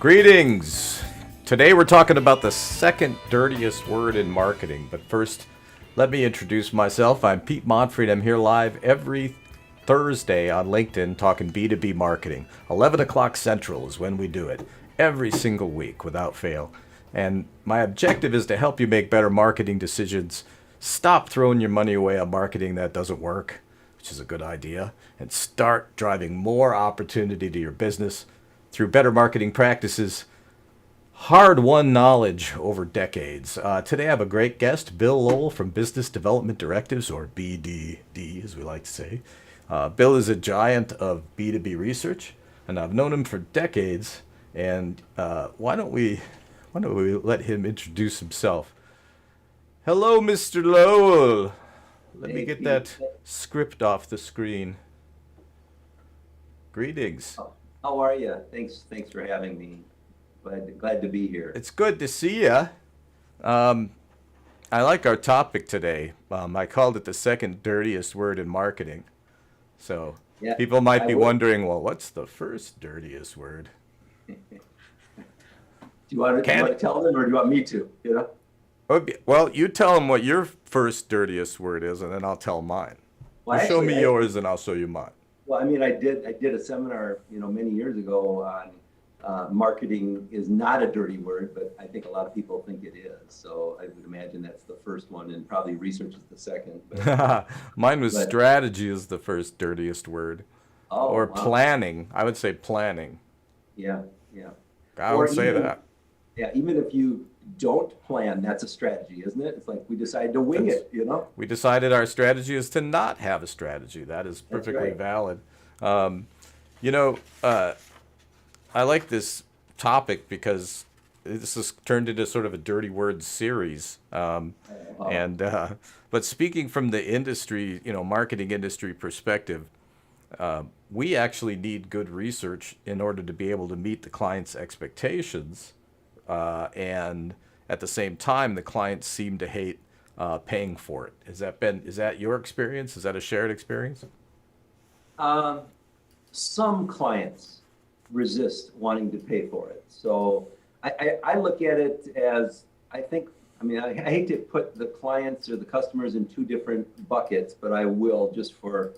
Greetings! Today we're talking about the second dirtiest word in marketing. But first, let me introduce myself. I'm Pete Monfre and I'm here live every Thursday on LinkedIn talking B2B marketing. 11 o'clock Central is when we do it. Every single week without fail. And my objective is to help you make better marketing decisions. Stop throwing your money away on marketing that doesn't work, which is a good idea, and start driving more opportunity to your business through better marketing practices, hard-won knowledge over decades. Today I have a great guest, Bill Lowell from Business Development Directives, or BDD as we like to say. Bill is a giant of B2B research, and I've known him for decades. And why don't we let him introduce himself? Hello, Mr. Lowell. Let me get that script off the screen. Greetings. How are you? Thanks for having me. Glad to be here. It's good to see you. I like our topic today. I called it the second dirtiest word in marketing. So Yeah, people might I be would. wondering, well, what's the first dirtiest word? Do you want to tell them, or do you want me to? Well, you tell them what your first dirtiest word is, and then I'll tell mine. Well, You show actually, me yours, and I'll show you mine. I mean, I did a seminar, many years ago on marketing is not a dirty word, but I think a lot of people think it is. So I would imagine that's the first one, and probably research is the second. Mine was But strategy is the first dirtiest word, oh or wow, planning. I would say planning. yeah, yeah. I Or would say even that. yeah, even if you don't plan, that's a strategy, isn't it? It's like we decide to wing That's it. We decided our strategy is to not have a strategy. That is That's perfectly right. valid. Um, you know, uh, I like this topic because this has turned into sort of a dirty word series. Oh, And but speaking from the industry, marketing industry perspective, we actually need good research in order to be able to meet the client's expectations. And at the same time, the clients seem to hate paying for it. Is that your experience? Is that a shared experience? Um, some clients resist wanting to pay for it. So I look at it as I hate to put the clients or the customers in two different buckets, but I will just for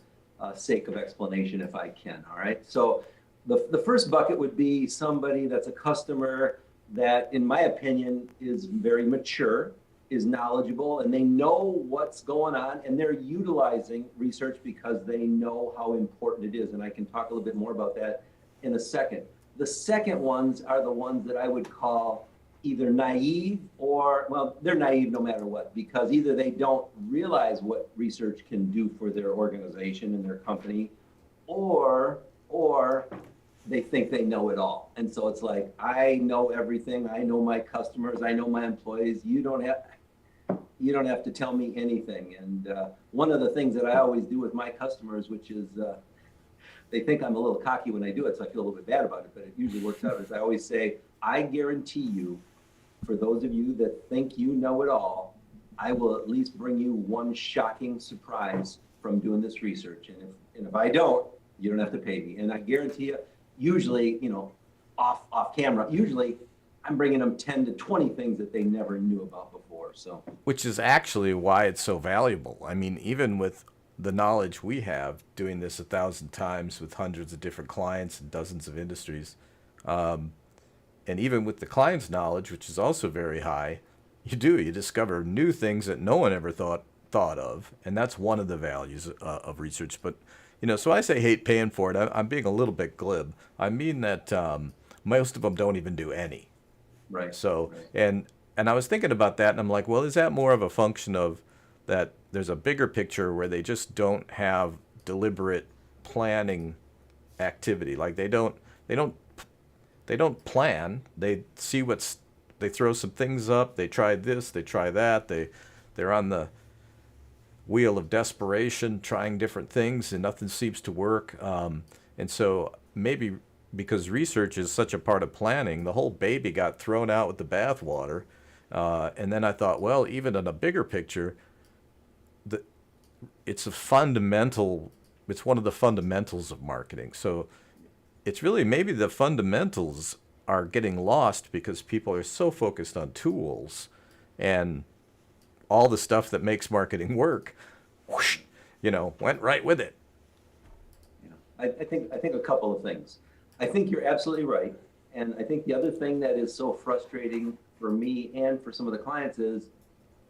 sake of explanation if I can. All right. So the first bucket would be somebody that's a customer that, in my opinion, is very mature, is knowledgeable, and they know what's going on, and they're utilizing research because they know how important it is. And I can talk a little bit more about that in a second. The second ones are the ones that I would call either naive or, well, they're naive no matter what, because either they don't realize what research can do for their organization and their company, or they think they know it all. And so it's like, I know everything. I know my customers. I know my employees. You don't have to tell me anything. And one of the things that I always do with my customers, which is they think I'm a little cocky when I do it, so I feel a little bit bad about it, but it usually works out, is I always say, I guarantee you, for those of you that think you know it all, I will at least bring you one shocking surprise from doing this research. And if I don't, you don't have to pay me. And I guarantee you, usually, off camera, usually I'm bringing them 10 to 20 things that they never knew about before. So Which is actually why it's so valuable. I mean, even with the knowledge we have doing this 1,000 times with hundreds of different clients and dozens of industries, and even with the client's knowledge, which is also very high, you discover new things that no one ever thought of, and that's one of the values of research. But so I say hate paying for it. I'm being a little bit glib. I mean that most of them don't even do any. right, So, right. and I was thinking about that, and I'm like, well, is that more of a function of that there's a bigger picture where they just don't have deliberate planning activity? Like they don't plan. They throw some things up. They try this. They try that. They're on the wheel of desperation, trying different things, and nothing seems to work. And so maybe because research is such a part of planning, the whole baby got thrown out with the bathwater. And then I thought, well, even in a bigger picture, the, it's a fundamental. It's one of the fundamentals of marketing. So it's really maybe the fundamentals are getting lost because people are so focused on tools and all the stuff that makes marketing work, whoosh, went right with it. I think a couple of things. I think you're absolutely right. And I think the other thing that is so frustrating for me and for some of the clients is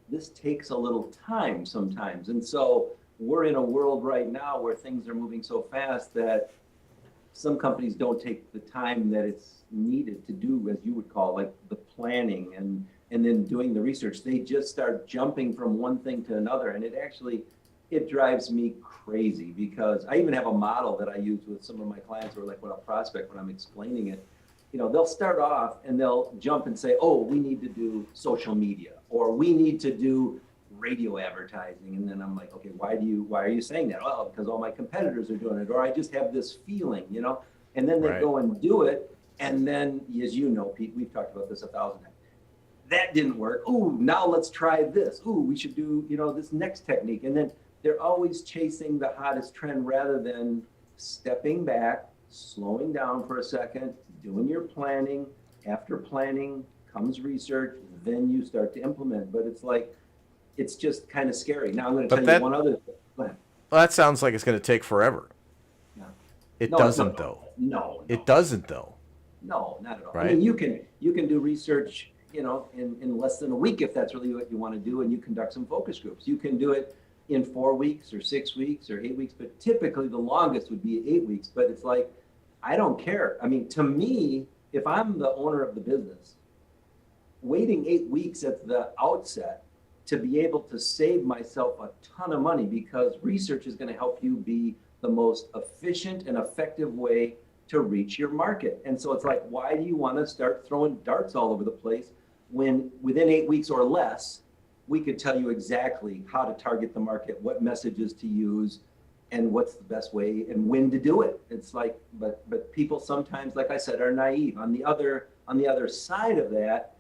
this takes a little time sometimes. And so we're in a world right now where things are moving so fast that some companies don't take the time that it's needed to do, as you would call, like the planning and then doing the research. They just start jumping from one thing to another, and it drives me crazy because I even have a model that I use with some of my clients, or like when a prospect, when I'm explaining it, they'll start off and they'll jump and say, oh, we need to do social media, or we need to do radio advertising. And then I'm like, okay, why are you saying that? Well, because all my competitors are doing it, or I just have this feeling, and then they Right. go and do it. And then, as you know, Pete, we've talked about this 1,000 times. That didn't work. Ooh, now let's try this. Ooh, we should do, this next technique. And then they're always chasing the hottest trend rather than stepping back, slowing down for a second, doing your planning. After planning comes research, then you start to implement. But it's just kind of scary. Now I'm going to tell you one other thing. Go ahead. Well, that sounds like it's going to take forever. Yeah. It No, doesn't, no, though. No. It doesn't, though. No, not at all. Right? I mean, you can do research, in less than a week if that's really what you want to do, and you conduct some focus groups. You can do it in 4 weeks or 6 weeks or 8 weeks, but typically the longest would be 8 weeks. But it's like, I don't care. I mean, to me, if I'm the owner of the business, waiting 8 weeks at the outset to be able to save myself a ton of money, because research is going to help you be the most efficient and effective way to reach your market. And so it's like, why do you want to start throwing darts all over the place when within 8 weeks or less, we could tell you exactly how to target the market, what messages to use, and what's the best way and when to do it. It's like, but people sometimes, like I said, are naive. On the other side of that,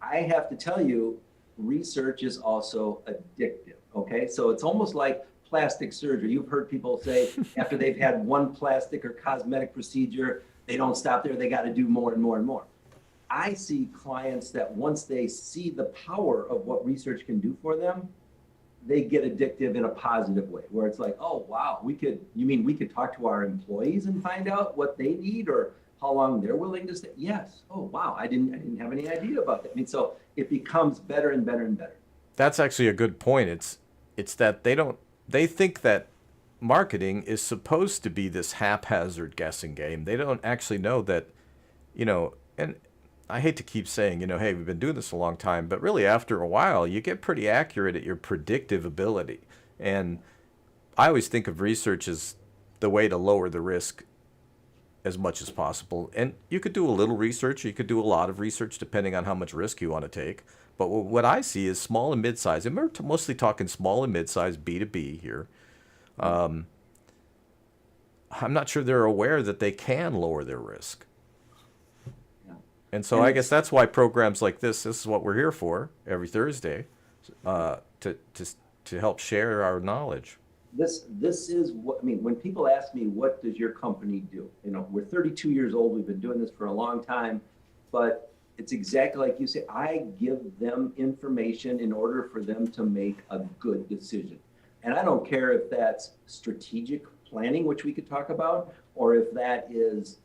I have to tell you, research is also addictive. Okay, so it's almost like plastic surgery. You've heard people say after they've had one plastic or cosmetic procedure, they don't stop there. They got to do more and more and more. I see clients that once they see the power of what research can do for them, they get addictive in a positive way, where it's like, oh, wow, we could talk to our employees and find out what they need or how long they're willing to stay? Yes. Oh, wow, I didn't have any idea about that. I mean, so it becomes better and better and better. That's actually a good point. It's that they think that marketing is supposed to be this haphazard guessing game. They don't actually know that, and I hate to keep saying, hey, we've been doing this a long time, but really after a while, you get pretty accurate at your predictive ability. And I always think of research as the way to lower the risk as much as possible. And you could do a little research, or you could do a lot of research depending on how much risk you want to take. But what I see is small and mid-size, and we're mostly talking small and mid-size B2B here. I'm not sure they're aware that they can lower their risk. And so I guess that's why programs like this is what we're here for every Thursday, to help share our knowledge. This is what, I mean, when people ask me, what does your company do? We're 32 years old. We've been doing this for a long time, but it's exactly like you say, I give them information in order for them to make a good decision. And I don't care if that's strategic planning, which we could talk about, or if that is,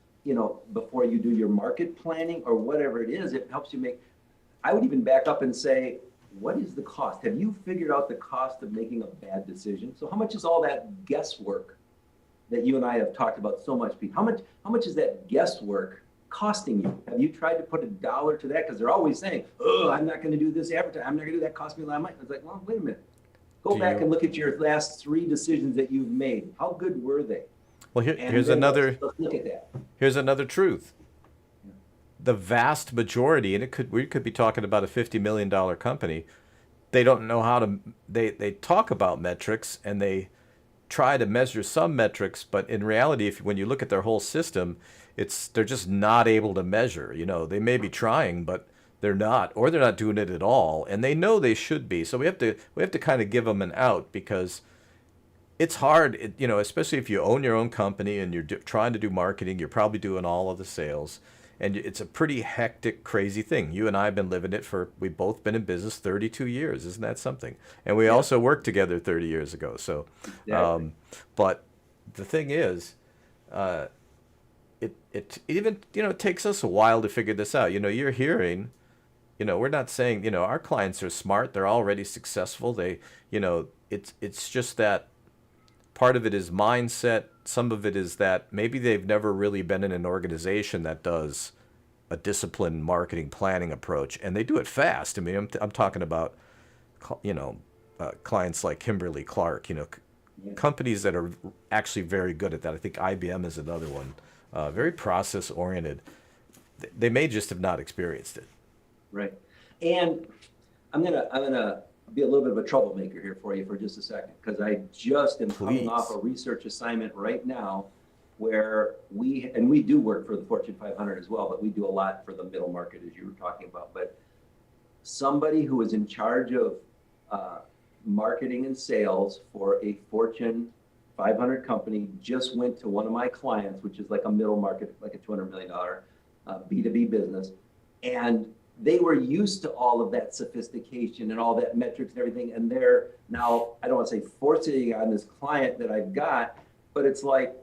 before you do your market planning or whatever it is, it helps you make. I would even back up and say, what is the cost? Have you figured out the cost of making a bad decision? So how much is all that guesswork that you and I have talked about so much, Pete? How much is that guesswork costing you? Have you tried to put a dollar to that? Because they're always saying, oh, I'm not going to do this advertising. I'm not going to do that. Cost me a lot of money. It's like, well, wait a minute. Go back and look at your last 3 decisions that you've made. How good were they? Well, here's another. Let's look at that. Here's another truth. The vast majority, and we could be talking about a $50 million company. They don't know how to. They talk about metrics and they try to measure some metrics, but in reality, when you look at their whole system, they're just not able to measure. They may be trying, but they're not, or they're not doing it at all, and they know they should be. So we have to kind of give them an out, because it's hard, especially if you own your own company and you're trying to do marketing. You're probably doing all of the sales, And it's a pretty hectic, crazy thing. You and I have been living it we've both been in business 32 years. Isn't that something? And we Yeah, also worked together 30 years ago. So, exactly. but the thing is, it even, it takes us a while to figure this out. You're hearing, we're not saying, our clients are smart. They're already successful. It's just that part of it is mindset. Some of it is that maybe they've never really been in an organization that does a disciplined marketing planning approach, and they do it fast. I mean, I'm talking about, clients like Kimberly Clark, Yeah, companies that are actually very good at that. I think IBM is another one, very process oriented. They may just have not experienced it. right. And I'm gonna be a little bit of a troublemaker here for you for just a second, because I just am coming off a Please. research assignment right now where we do work for the Fortune 500 as well, but we do a lot for the middle market, as you were talking about. But somebody who is in charge of uh, marketing and sales for a Fortune 500 company just went to one of my clients, which is like a middle market, like a $200 million B2B business. And they were used to all of that sophistication and all that metrics and everything. And they're now, I don't want to say forcing on this client that I've got, but it's like,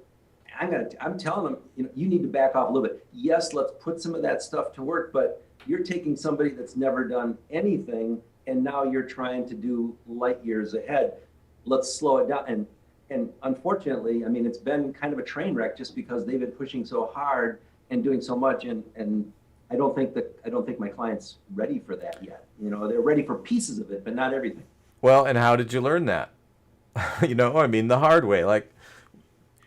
I'm telling them, you need to back off a little bit. Yes, let's put some of that stuff to work, but you're taking somebody that's never done anything, and now you're trying to do light years ahead. Let's slow it down. And unfortunately, I mean, it's been kind of a train wreck just because they've been pushing so hard and doing so much. And I don't think my client's ready for that yet. They're ready for pieces of it, but not everything. Well, and how did you learn that? I mean, the hard way. Like,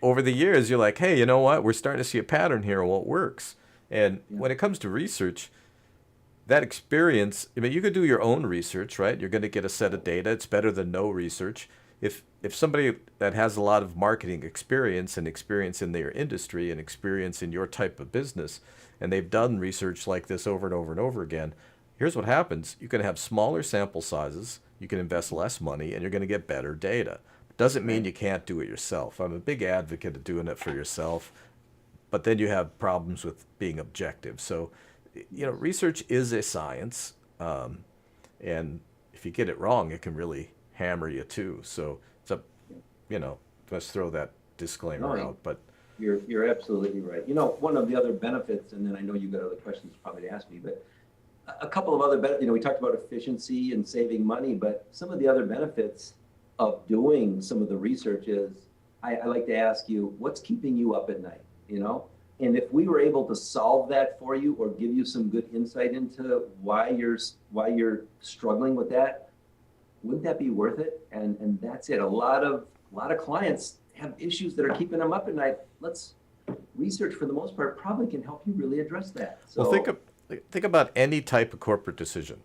over the years, you're like, hey, you know what? We're starting to see a pattern here on what works. And Yeah. when it comes to research, that experience, I mean, you could do your own research, right? You're going to get a set of data. It's better than no research. If somebody that has a lot of marketing experience and experience in their industry and experience in your type of business, and they've done research like this over and over and over again, here's what happens. You can have smaller sample sizes, you can invest less money, and you're going to get better data. Doesn't mean Right. you can't do it yourself. I'm a big advocate of doing it for yourself, but then you have problems with being objective. So, Yes. research is a science, and if you get it wrong, it can really hammer you too. So it's a, Yeah. you know, let's throw that disclaimer No, out. But you're absolutely right. One of the other benefits, and then I know you've got other questions probably to ask me, but a couple of other benefits. We talked about efficiency and saving money, but some of the other benefits of doing some of the research is I like to ask you, what's keeping you up at night? And if we were able to solve that for you or give you some good insight into why you're struggling with that, wouldn't that be worth it? And that's it. A lot of clients have issues that are keeping them up at night. Let's research for the most part probably can help you really address that. well, So think about any type of corporate decision.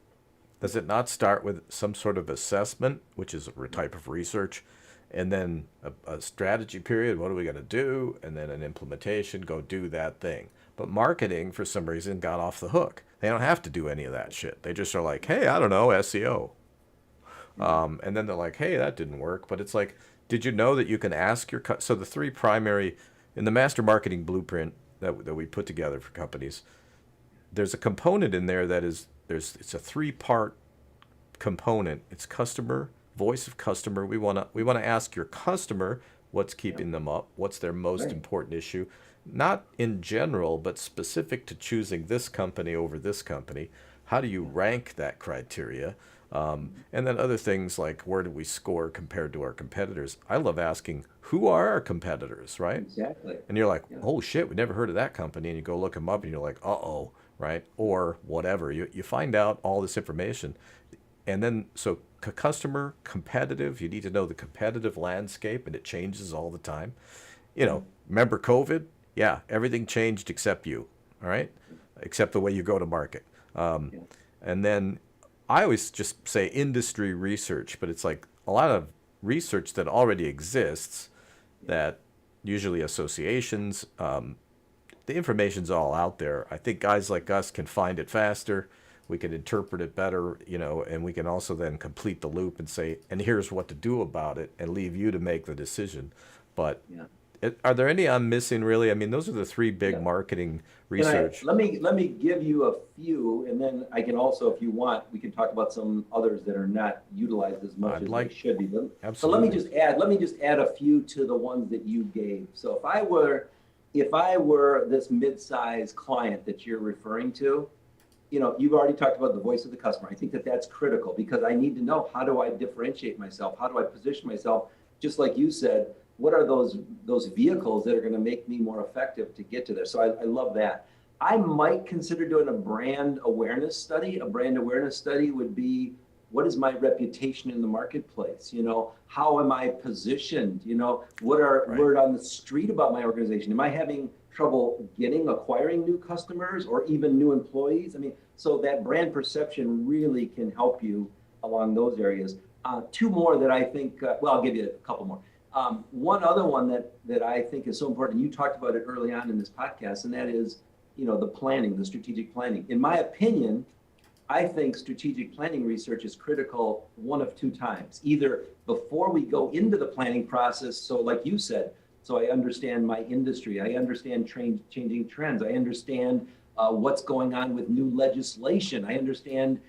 Does it not start with some sort of assessment, which is a type of research, and then a strategy period? What are we going to do? And then an implementation, go do that thing. But marketing, for some reason, got off the hook. They don't have to do any of that shit. They just are like, hey, I don't know, SEO. yeah, And then they're like, hey, that didn't work. But it's like, did you know that you can ask so the three primary, in the master marketing blueprint that we put together for companies, there's a component in there it's a three-part component. It's customer, voice of customer. We want to ask your customer what's yeah, keeping them up, what's their most right. important issue, not in general, but specific to choosing this company over this company. How do you Yeah, rank that criteria? And then other things like where do we score compared to our competitors? I love asking who are our competitors, right? exactly. And you're like, Yeah, oh shit, we never heard of that company. And you go look them up and you're like, uh-oh, right? Or whatever. You find out all this information. And then, so customer, competitive, you need to know the competitive landscape and it changes all the time. yeah, Remember COVID? Yeah, everything changed except you, all right? Except the way you go to market. Um, yeah, and then I always just say industry research, but it's like a lot of research that already exists yeah, that usually associations, the information's all out there. I think guys like us can find it faster. We can interpret it better, and we can also then complete the loop and say, and here's what to do about it and leave you to make the decision. But yeah. Are there any I'm missing really? I mean, those are the three big Yeah. marketing Can I, research. let me give you a few, and then I can also, if you want, we can talk about some others that are not utilized as much I'd as they like, should be. But absolutely. let me just add a few to the ones that you gave. So if I were this mid-sized client that you're referring to, you've already talked about the voice of the customer. I think that that's critical because I need to know, how do I differentiate myself? How do I position myself? Just like you said, what are those vehicles that are going to make me more effective to get to there? So I love that. I might consider doing a brand awareness study. A brand awareness study would be, what is my reputation in the marketplace? How am I positioned? What are Right. word on the street about my organization? Am I having trouble acquiring new customers or even new employees? I mean, so that brand perception really can help you along those areas. Two more that I think, well, I'll give you a couple more. One other one that I think is so important, and you talked about it early on in this podcast, and that is, the planning, the strategic planning. In my opinion, I think strategic planning research is critical one of two times. Either before we go into the planning process, so like you said, so I understand my industry, I understand changing trends, I understand what's going on with new legislation, I understand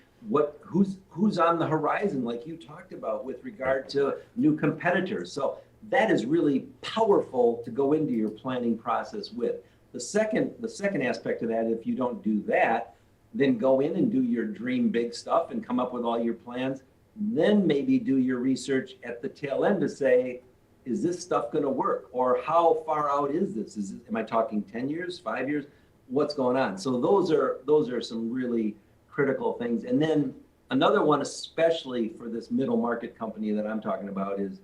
who's on the horizon, like you talked about, with regard to new competitors. So that is really powerful to go into your planning process with. The second aspect of that, if you don't do that, then go in and do your dream big stuff and come up with all your plans. Then maybe do your research at the tail end to say, is this stuff going to work? Or how far out is this? Am I talking 10 years, 5 years? What's going on? So those are some really critical things. And then another one, especially for this middle market company that I'm talking about, is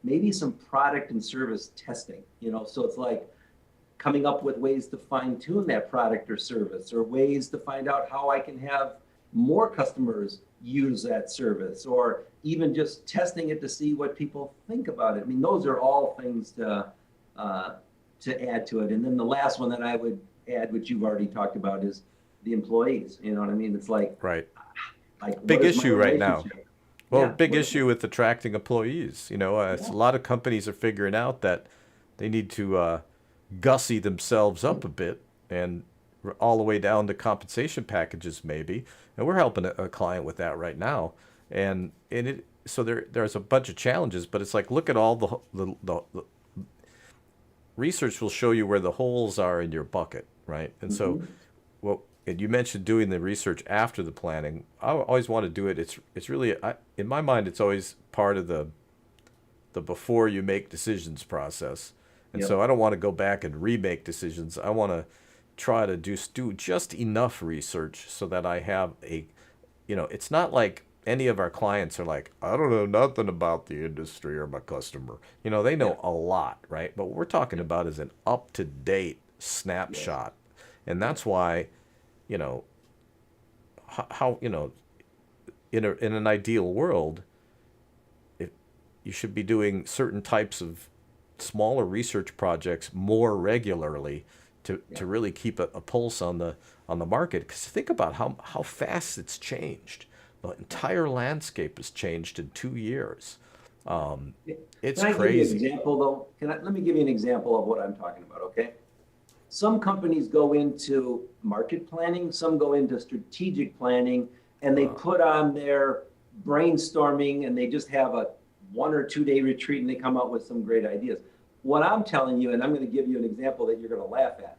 maybe some product and service testing. So it's like coming up with ways to fine tune that product or service, or ways to find out how I can have more customers use that service, or even just testing it to see what people think about it. I mean, those are all things to add to it. And then the last one that I would add, which you've already talked about, is the employees. You know what I mean? It's like Right. what Big is my issue right now. relationship? Well, Yeah, big issue with attracting employees. It's yeah, a lot of companies are figuring out that they need to gussy themselves up a bit and all the way down to compensation packages maybe. And we're helping a client with that right now. And it so there's a bunch of challenges, but it's like, look at all the research will show you where the holes are in your bucket, right? And so hmm well, and you mentioned doing the research after the planning. I always want to do it. It's really in my mind it's always part of the before you make decisions process. And so yep, I don't want to go back and remake decisions. I want to try to do just enough research so that I have it's not like any of our clients are like, I don't know nothing about the industry or my customer. They yeah, know a lot, right? But what we're talking yeah, about is an up-to-date yes, snapshot. And yeah, that's why, you know, how in an ideal world, if you should be doing certain types of smaller research projects more regularly yeah, to really keep a pulse on the market. Because think about how fast it's changed. The yeah, entire landscape has changed in 2 years. Um, yeah. it's Can I give you an crazy. example though? Let me give you an example of what I'm talking about, okay? Some companies go into market planning, some go into strategic planning, and they Uh, put on their brainstorming and they just have a 1 or 2 day retreat and they come out with some great ideas. What I'm telling you, and I'm going to give you an example that you're going to laugh at.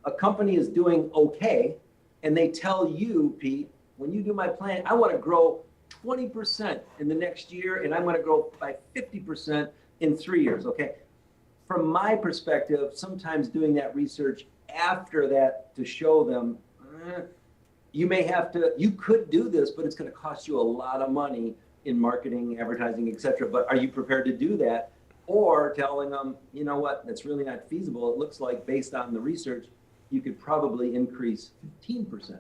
A company is doing okay, and they tell you, Pete, when you do my plan, I want to grow 20% in the next year, and I'm going to grow by 50% in 3 years. Okay. From my perspective, sometimes doing that research after that to show them, eh, you could do this, but it's going to cost you a lot of money in marketing, advertising, etc. But are you prepared to do that? Or telling them, you know what, that's really not feasible. It looks like based on the research, you could probably increase 15%,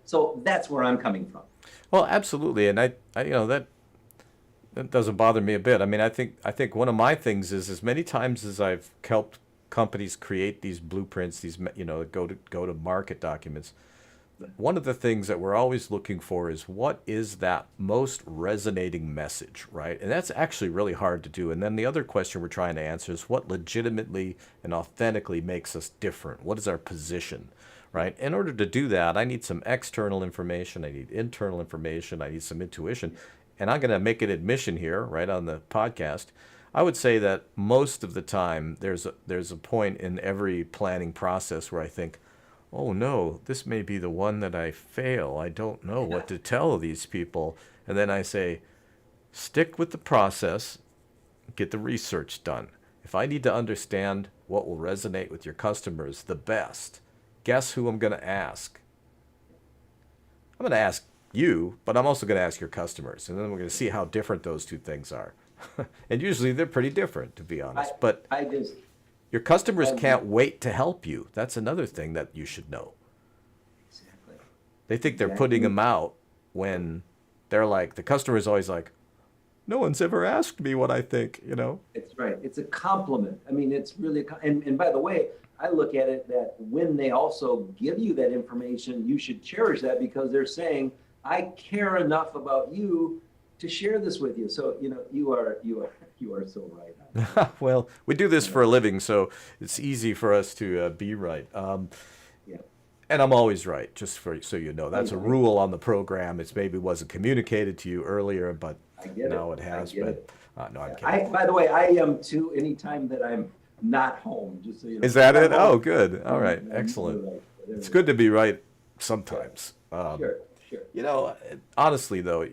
So that's where I'm coming from. well, absolutely, and I that doesn't bother me a bit. I mean, I think one of my things is as many times as I've helped companies create these blueprints, these go to market documents. one of the things that we're always looking for is what is that most resonating message, right? And that's actually really hard to do. And then the other question we're trying to answer is what legitimately and authentically makes us different? What is our position, right? In order to do that, I need some external information, I need internal information, I need some intuition. And I'm going to make an admission here, right on the podcast. I would say that most of the time there's a point in every planning process where I think, oh no, this may be the one that I fail. I don't know what to tell these people. And then I say, stick with the process, get the research done. If I need to understand what will resonate with your customers the best, guess who I'm going to ask? I'm going to ask you, but I'm also going to ask your customers. And then we're going to see how different those two things are. And usually they're pretty different, to be honest. But I just, your customers I, can't wait to help you. That's another thing that you should know. exactly. They think they're putting them out when they're like, the customer's always like, no one's ever asked me what I think, you know? It's right. It's a compliment. I mean, it's really, and by the way, I look at it that when they also give you that information, you should cherish that because they're saying, I care enough about you to share this with you. So, you are so right. Well, we do this for a living, so it's easy for us to be right. Yeah. And I'm always right, just for so you know. That's a rule on the program. It's maybe wasn't communicated to you earlier, but I get now it. it has I get been. it. No, I'm kidding. By the way, I am too, anytime that I'm not home, just so you know. Is that it? I'm Oh, home. good. All right, I'm excellent. right. It's good to be right sometimes. Sure, sure. You know, honestly though,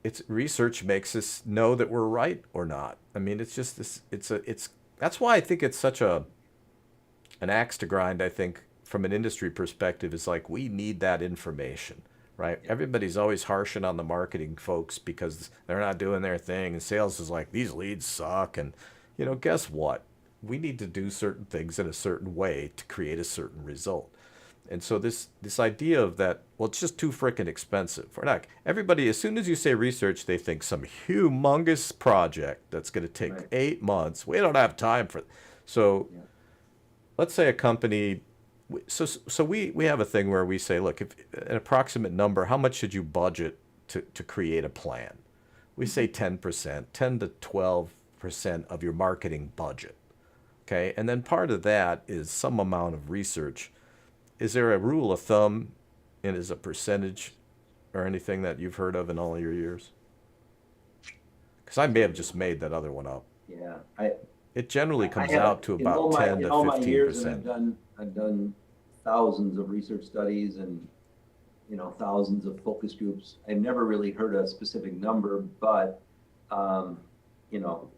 it's research makes us know that we're right or not. I mean, it's just this. It's that's why I think it's such an axe to grind. I think from an industry perspective, is like we need that information, right? Everybody's always harshing on the marketing folks because they're not doing their thing, and sales is like these leads suck, and you know, guess what? We need to do certain things in a certain way to create a certain result. And so this idea of that, well, it's just too frickin' expensive. We're not everybody. As soon as you say research, they think some humongous project that's going to take Right. 8 months. We don't have time for. So Yeah. let's say a company. So we have a thing where we say, look, if an approximate number, how much should you budget to create a plan? We say 10%, 10 to 12% of your marketing budget. Okay, and then part of that is some amount of research. Is there a rule of thumb, and is a percentage or anything that you've heard of in all your years? Because I may have just made that other one up. Yeah. It generally I comes have out to in all about my 10 in to all my 15 years, and percent. I've done thousands of research studies and thousands of focus groups. I've never really heard a specific number, but um, you know,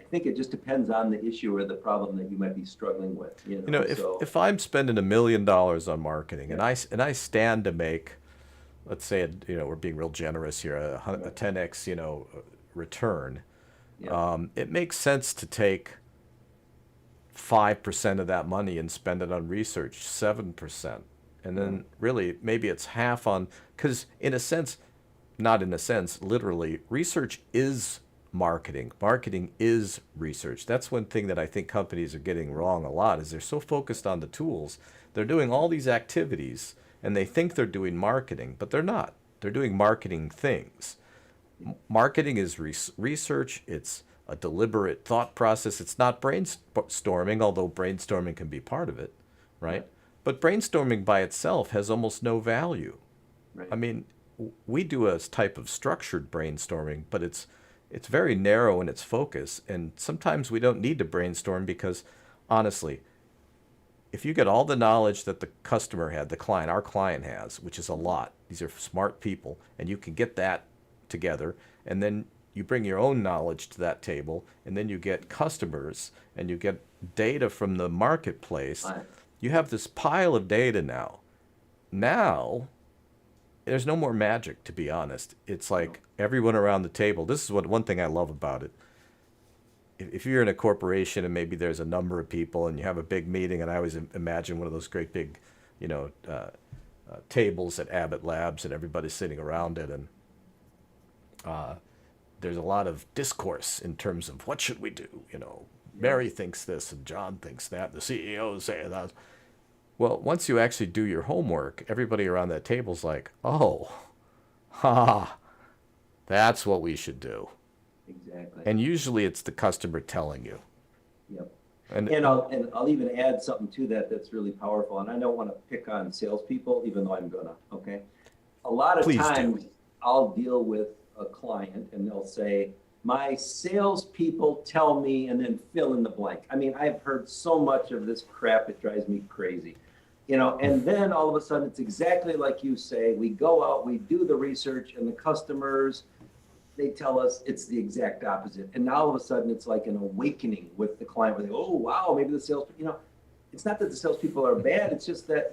I think it just depends on the issue or the problem that you might be struggling with. You know, So if I'm spending $1 million on marketing, and yeah, I stand to make, let's say, we're being real generous here, a right, 10x, return. yeah, It makes sense to take 5% of that money and spend it on research, 7%. And yeah, then really maybe it's half on, because in a sense, not in a sense, literally, research is marketing. Marketing is research. That's one thing that I think companies are getting wrong a lot is they're so focused on the tools. They're doing all these activities and they think they're doing marketing, but they're not. They're doing marketing things. Marketing is research. It's a deliberate thought process. It's not brainstorming, although brainstorming can be part of it, yeah, right? But brainstorming by itself has almost no value. right, I mean, we do a type of structured brainstorming, but it's very narrow in its focus, and sometimes we don't need to brainstorm because, honestly, if you get all the knowledge that the customer had, the client, our client has, which is a lot, these are smart people, and you can get that together, and then you bring your own knowledge to that table, and then you get customers, and you get data from the marketplace. fine, You have this pile of data now. Now, there's no more magic, to be honest. It's no, like everyone around the table. This is what one thing I love about it. If you're in a corporation and maybe there's a number of people and you have a big meeting, and I always imagine one of those great big, tables at Abbott Labs, and everybody's sitting around it, and there's a lot of discourse in terms of what should we do. yeah, Mary thinks this and John thinks that. The CEO is saying that. Well, once you actually do your homework, everybody around that table's like, oh, ha, that's what we should do. Exactly. And usually it's the customer telling you. Yep. And And I'll even add something to that that's really powerful. And I don't want to pick on salespeople, even though I'm gonna. Okay. A lot of please times do. I'll deal with a client and they'll say, my salespeople tell me, and then fill in the blank. I mean, I've heard so much of this crap, it drives me crazy. And then all of a sudden it's exactly like you say, we go out, we do the research, and the customers, they tell us it's the exact opposite. And now all of a sudden it's like an awakening with the client where they go, oh, wow, maybe the sales, it's not that the salespeople are bad. It's just that,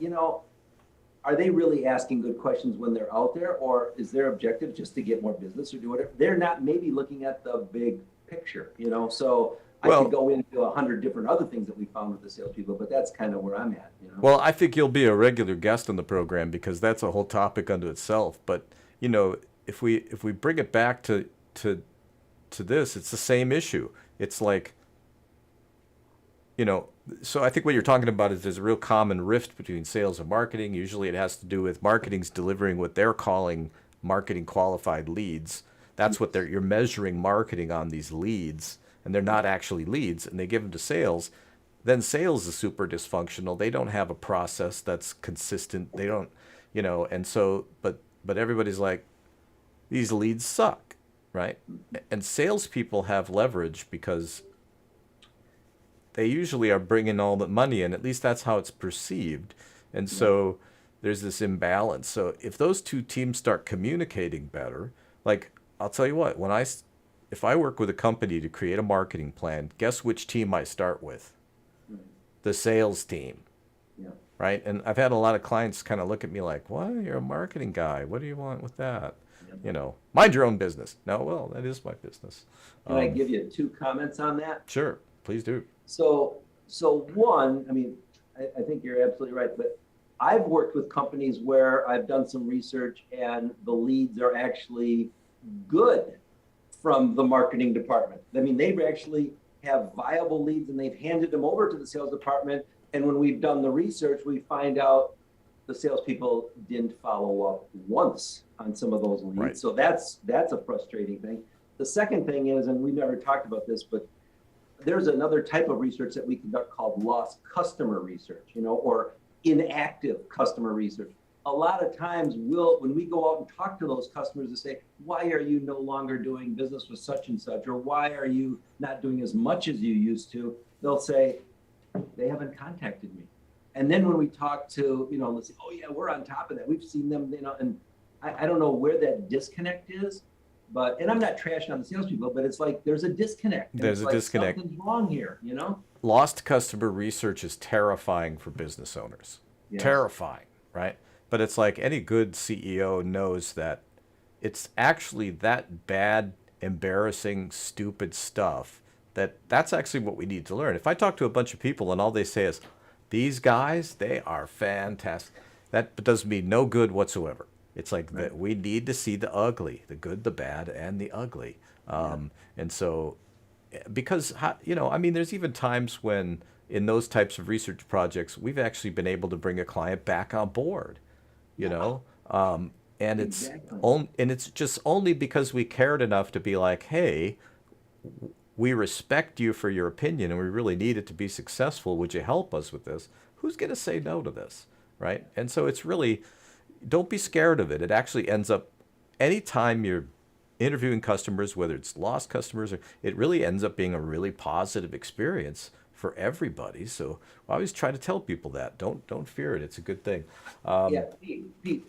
are they really asking good questions when they're out there, or is their objective just to get more business or do whatever? They're not maybe looking at the big picture, so I could go into 100 different other things that we found with the salespeople, but that's kind of where I'm at. Well, I think you'll be a regular guest on the program because that's a whole topic unto itself. But if we bring it back to this, it's the same issue. It's like, so I think what you're talking about is there's a real common rift between sales and marketing. Usually it has to do with marketing's delivering what they're calling marketing qualified leads. That's what you're measuring marketing on, these leads, and they're not actually leads, and they give them to sales. Then sales is super dysfunctional. They don't have a process that's consistent. They don't, and so, but everybody's like, these leads suck, right? And salespeople have leverage because they usually are bringing all the money in. At least that's how it's perceived. And so there's this imbalance. So if those two teams start communicating better, like I'll tell you what, if I work with a company to create a marketing plan, guess which team I start with? The sales team. Yeah. Right? And I've had a lot of clients kind of look at me like, what? You're a marketing guy. What do you want with that? Mind your own business. No, well, that is my business. Can I give you 2 comments on that? Sure. Please do. So one, I mean, I think you're absolutely right, but I've worked with companies where I've done some research and the leads are actually good from the marketing department. I mean, they actually have viable leads and they've handed them over to the sales department. And when we've done the research, we find out the salespeople didn't follow up once on some of those leads. Right. So that's a frustrating thing. The second thing is, and we never talked about this, but there's another type of research that we conduct called lost customer research, or inactive customer research. A lot of times when we go out and talk to those customers and say, why are you no longer doing business with such and such, or why are you not doing as much as you used to? They'll say, they haven't contacted me. And then when we talk to, let's say, oh yeah, we're on top of that. We've seen them, and I don't know where that disconnect is, and I'm not trashing on the salespeople, but it's like there's a disconnect. There's a disconnect. Something's wrong here, Lost customer research is terrifying for business owners. Yes. Terrifying, right? But it's like any good CEO knows that it's actually that bad, embarrassing, stupid stuff that's actually what we need to learn. If I talk to a bunch of people and all they say is, these guys, they are fantastic, that does me no good whatsoever. It's like that we need to see the ugly, the good, the bad, and the ugly. And so, because, there's even times when in those types of research projects, we've actually been able to bring a client back on board, and it's just only because we cared enough to be like, hey, we respect you for your opinion and we really need it to be successful. Would you help us with this? Who's going to say no to this, right? And so it's really, don't be scared of it. It actually ends up, anytime you're interviewing customers, whether it's lost customers, it really ends up being a really positive experience for everybody. So I always try to tell people that. Don't fear it. It's a good thing. Pete,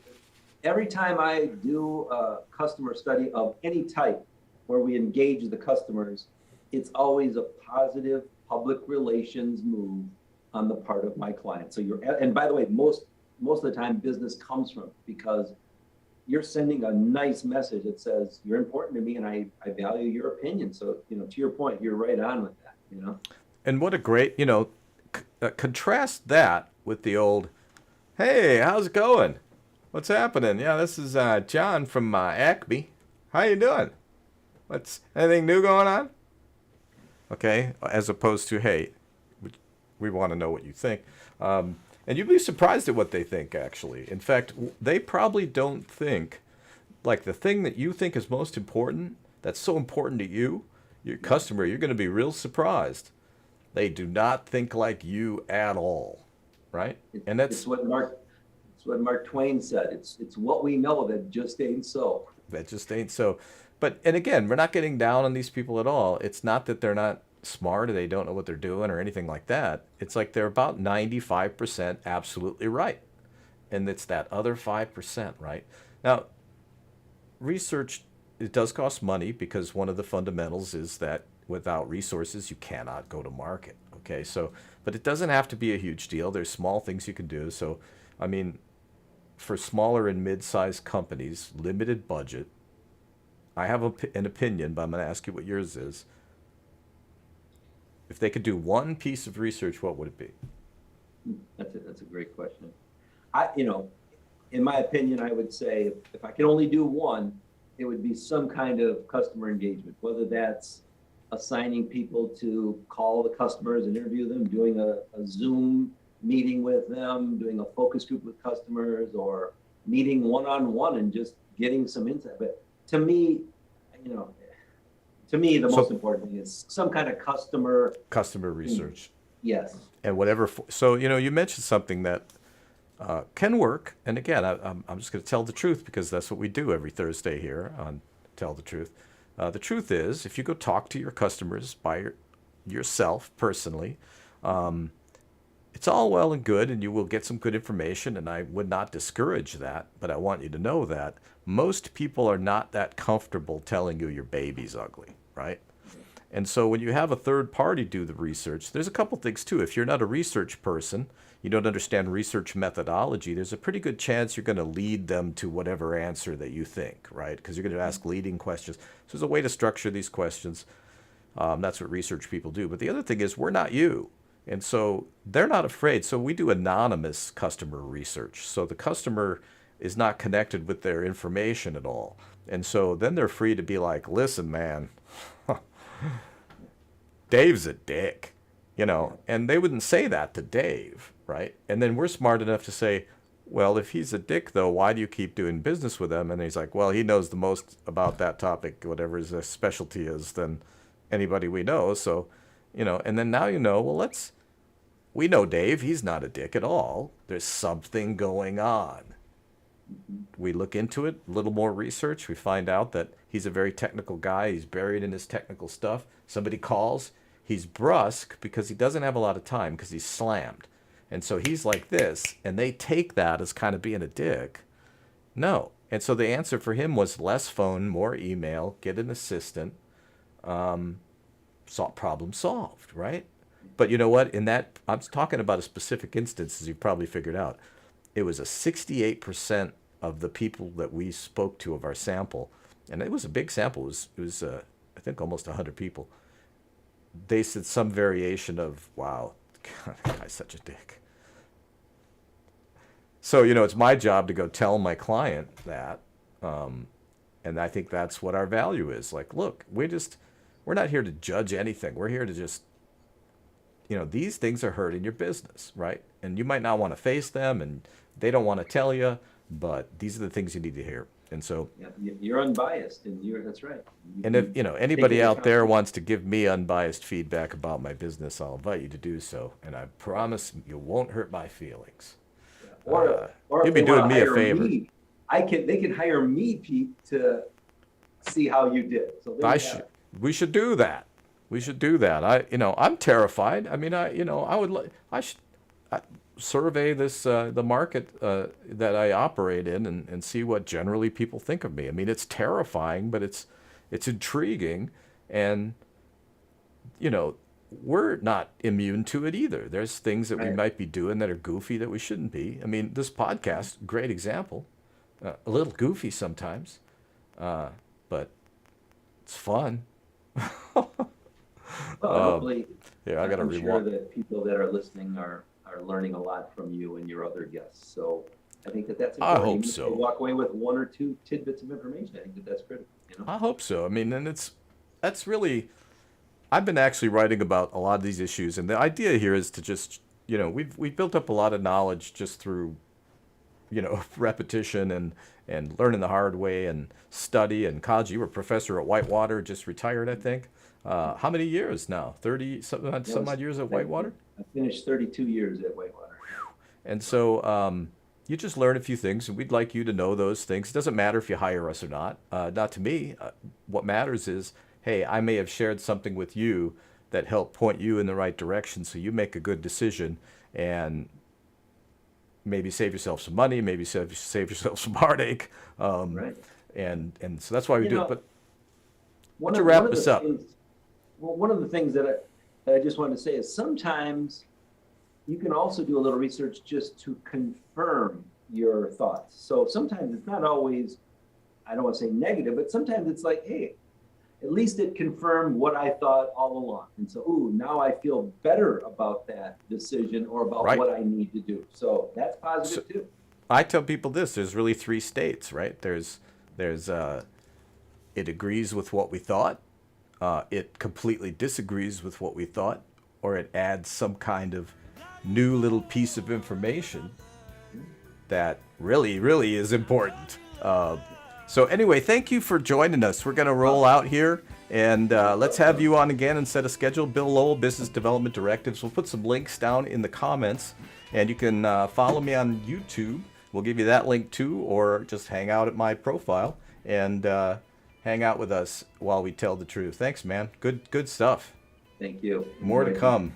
every time I do a customer study of any type where we engage the customers, it's always a positive public relations move on the part of my client. So and by the way, most of the time business comes from because you're sending a nice message that says you're important to me and I value your opinion. So, to your point, you're right on with that, And what a great, contrast that with the old, hey, how's it going? What's happening? Yeah, this is John from Acme. How you doing? Anything new going on? Okay, as opposed to, hey, we want to know what you think. And you'd be surprised at what they think, actually. In fact, they probably don't think, like the thing that you think is most important, that's so important to you, your customer, you're going to be real surprised. They do not think like you at all, right? And that's It's what Mark Twain said. It's what we know that just ain't so. that just ain't so. But and again, we're not getting down on these people at all. It's not that they're not smart or they don't know what they're doing or anything like that. It's like they're about 95% absolutely right. And it's that other 5%, right? Now, research, it does cost money because one of the fundamentals is that without resources you cannot go to market. Okay, so but it doesn't have to be a huge deal. There's small things you can do. So I mean, for smaller and mid-sized companies, limited budget, I have an opinion, but I'm going to ask you what yours is. If they could do one piece of research, what would it be? That's a great question. In my opinion, I would say if I could only do one, it would be some kind of customer engagement, whether that's assigning people to call the customers and interview them, doing a Zoom meeting with them, doing a focus group with customers, or meeting one-on-one and just getting some insight. But to me, the most important thing is some kind of Customer research. Yes. And whatever. So, you mentioned something that can work. And again, I'm just going to tell the truth because that's what we do every Thursday here on Tell the Truth. The truth is, if you go talk to your customers by yourself personally, it's all well and good, and you will get some good information, and I would not discourage that, but I want you to know that most people are not that comfortable telling you your baby's ugly, right? And so when you have a third party do the research, there's a couple things too. If you're not a research person, you don't understand research methodology, there's a pretty good chance you're going to lead them to whatever answer that you think, right? Because you're going to ask leading questions. So there's a way to structure these questions. That's what research people do. But the other thing is we're not you. And so they're not afraid. So we do anonymous customer research. So the customer is not connected with their information at all. And so then they're free to be like, listen, man, Dave's a dick, and they wouldn't say that to Dave, right? And then we're smart enough to say, well, if he's a dick, though, why do you keep doing business with him? And he's like, well, he knows the most about that topic, whatever his specialty is, than anybody we know. So, and then now well, we know Dave, he's not a dick at all. There's something going on. We look into it, a little more research. We find out that he's a very technical guy. He's buried in his technical stuff. Somebody calls. He's brusque because he doesn't have a lot of time because he's slammed. And so he's like this, and they take that as kind of being a dick. No. And so the answer for him was less phone, more email, get an assistant, problem solved, right? But you know what? I'm talking about a specific instance, as you've probably figured out. It was a 68% of the people that we spoke to of our sample, and it was a big sample. It was I think almost 100 people. They said some variation of, wow, God, that guy's such a dick. So, it's my job to go tell my client that, and I think that's what our value is. Like, look, we're not here to judge anything. We're here to just, these things are hurting your business, right? And you might not want to face them, and they don't want to tell you, but these are the things you need to hear. And so you're unbiased, and that's right. And if anybody out there wants to give me unbiased feedback about my business, I'll invite you to do so, and I promise you won't hurt my feelings. Or you'll be doing me a favor. They can hire me, Pete, to see how you did. So we should do that. We should do that. I'm terrified. I mean, I should survey the market that I operate in and see what generally people think of me. I mean, it's terrifying, but it's intriguing, and we're not immune to it either. There's things that we might be doing that are goofy that we shouldn't be. I mean, this podcast, great example. A little goofy sometimes, but it's fun. Hopefully, I got to rewind. I'm sure that people that are listening are learning a lot from you and your other guests. So I think that's important. I hope Even so. if you walk away with one or two tidbits of information, I think that's critical. I hope so. I mean, and that's really, I've been actually writing about a lot of these issues, and the idea here is to just we've built up a lot of knowledge just through, repetition and learning the hard way and study and college. You were a professor at Whitewater, just retired, I think. How many years now? 30 some odd years at Whitewater? I finished 32 years at Whitewater. And so you just learn a few things, and we'd like you to know those things. It doesn't matter if you hire us or not. Not to me. What matters is, hey, I may have shared something with you that helped point you in the right direction so you make a good decision and maybe save yourself some money, maybe save yourself some heartache. Right. And so that's why we do it. But One to of, wrap one of this the up, things, well, one of the things that I just wanted to say is sometimes you can also do a little research just to confirm your thoughts. So sometimes it's not always, I don't want to say negative, but sometimes it's like, hey, at least it confirmed what I thought all along. And so, ooh, now I feel better about that decision or about right. what I need to do. So that's positive too. I tell people this: there's really three states, right? There's it agrees with what we thought, it completely disagrees with what we thought, or it adds some kind of new little piece of information that really, really is important. So anyway, thank you for joining us. We're going to roll out here, and let's have you on again and set a schedule. Bill Lowell, Business Development Directives. We'll put some links down in the comments, and you can follow me on YouTube. We'll give you that link too, or just hang out at my profile and hang out with us while we tell the truth. Thanks, man. Good stuff. Thank you. More to come.